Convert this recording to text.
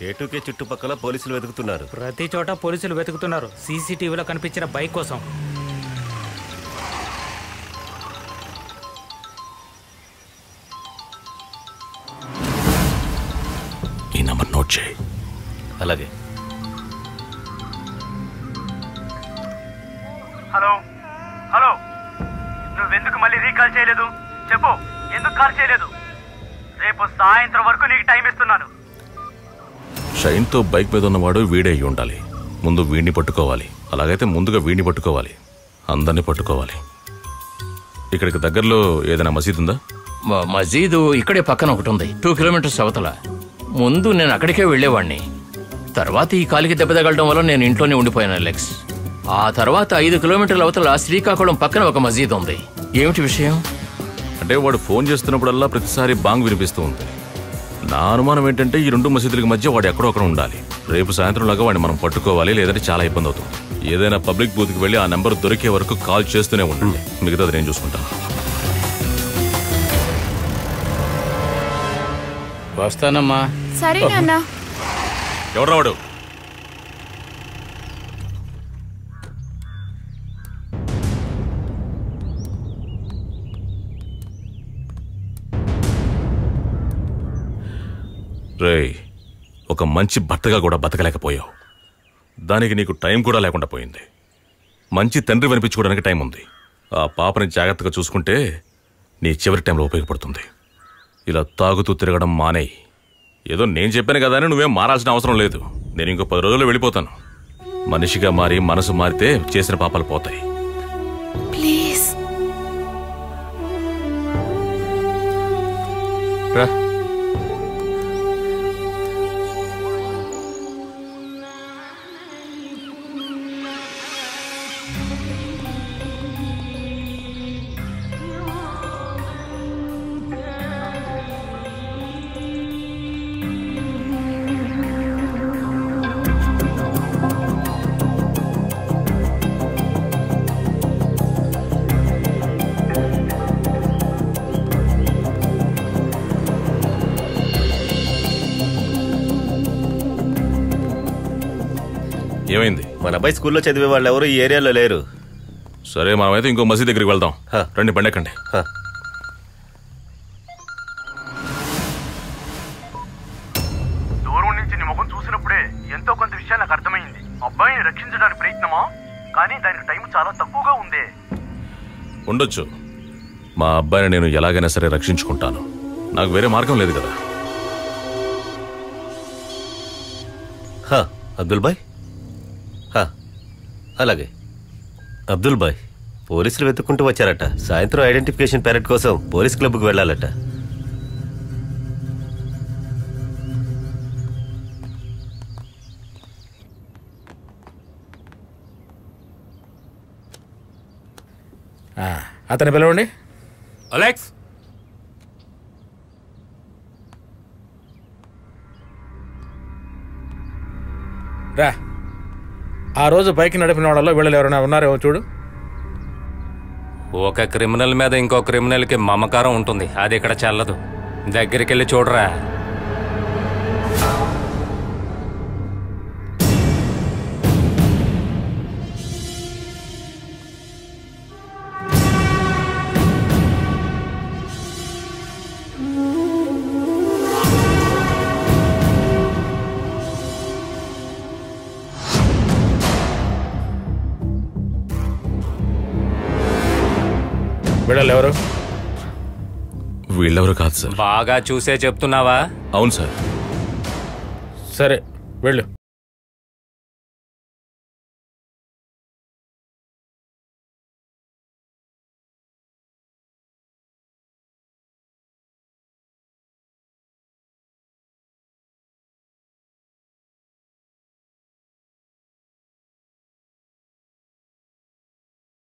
కేటుకే చుట్టుపక్కల పోలీసులు వెతుకుతున్నారు. ప్రతి చోట పోలీసులు వెతుకుతున్నారు సీసీటీవీలో కనిపించిన బైక్ కోసం. ఈ నంబర్ నోట్ చేయి. అలాగే. హలో హలో, నువ్వెందుకు మళ్ళీ రీకాల్ చేయలేదు? చెప్పు, ఎందుకు కాల్ చేయలేదు? రేపు సాయంత్రం వరకు నీకు టైం ఇస్తున్నాను. షైన్తో బైక్ మీద ఉన్నవాడు వీడే అయి ఉండాలి. ముందు వీడిని పట్టుకోవాలి. అలాగైతే ముందుగా వీడిని పట్టుకోవాలి, అందరినీ పట్టుకోవాలి. ఇక్కడికి దగ్గరలో ఏదైనా మసీదు ఉందా? మసీదు ఇక్కడే పక్కన ఒకటి ఉంది, 2 కిలోమీటర్స్ అవతల. ముందు నేను అక్కడికే వెళ్లేవాడిని. తర్వాత ఈ కాలికి దెబ్బ తగలడం వల్ల నేను ఇంట్లోనే ఉండిపోయాను అలెక్స్. ఆ తర్వాత 5 కిలోమీటర్ల అవతల శ్రీకాకుళం పక్కన ఒక మసీదు ఉంది. ఏమిటి విషయం? అంటే వాడు ఫోన్ చేస్తున్నప్పుడల్లా ప్రతిసారి బాంగ్ వినిపిస్తూ ఉంది. నా అనుమానం ఏంటంటే ఈ 2 మసీదులకి మధ్య వాడు ఎక్కడో అక్కడ ఉండాలి. రేపు సాయంత్రంలాగా వాడిని మనం పట్టుకోవాలి, లేదంటే చాలా ఇబ్బంది అవుతుంది. ఏదైనా పబ్లిక్ బూత్కి వెళ్ళి ఆ నెంబర్ దొరికే వరకు కాల్ చేస్తూనే ఉండండి. మిగతాది నేను చూసుకుంటాను. వస్తానమ్మా. సరే నాన్న. ఎవరు వాడు? రేయ్, ఒక మంచి భర్తగా కూడా బతకలేకపోయావు. దానికి నీకు టైం కూడా లేకుండా పోయింది. మంచి తండ్రి వినిపించుకోవడానికి టైం ఉంది. ఆ పాపని జాగ్రత్తగా చూసుకుంటే నీ చివరి టైంలో ఉపయోగపడుతుంది. ఇలా తాగుతూ తిరగడం మానేయి. ఏదో నేను చెప్పాను కదా అని నువ్వేం మారాల్సిన అవసరం లేదు. నేను ఇంకో 10 రోజుల్లో వెళ్ళిపోతాను. మనిషిగా మారి మనసు మారితే చేసిన పాపాలు పోతాయి. ప్లీజ్ రా. ఏమైంది? మన అబ్బాయి స్కూల్లో చదివే వాళ్ళు ఎవరు ఈ ఏరియాలో లేరు. సరే, మనమైతే ఇంకో మసీద్ దగ్గరికి వెళ్దాం. రండి, పండెక్కండి. దూరం నుంచి నీ ముఖం చూసినప్పుడే ఎంతో కొంత విషయాలు నాకు అర్థమైంది. అబ్బాయిని రక్షించడానికి ప్రయత్నమా, కానీ దానికి టైం చాలా తక్కువగా ఉంది. ఉండొచ్చు. మా అబ్బాయిని నేను ఎలాగైనా సరే రక్షించుకుంటాను. నాకు వేరే మార్గం లేదు కదా. అబ్దుల్ భాయ్. అలాగే. అబ్దుల్ భాయ్, పోలీసులు వెతుక్కుంటూ వచ్చారట. సాయంత్రం ఐడెంటిఫికేషన్ పెరేడ్ కోసం పోలీస్ క్లబ్కి వెళ్ళాలట. అతను పిలవండి. అలెక్స్, రా. ఆ రోజు బైక్ నడిపిన వాళ్ళలో వీళ్ళు ఎవరైనా ఉన్నారేమో చూడు. ఒక క్రిమినల్ మీద ఇంకో క్రిమినల్కి మమకారం ఉంటుంది, అది ఇక్కడ చెల్లదు. దగ్గరికి వెళ్ళి చూడరా. వీళ్ళెవరు? వీళ్ళెవరు కాదు సార్. బాగా చూసే చెప్తున్నావా? అవును సార్. సరే వెళ్ళు.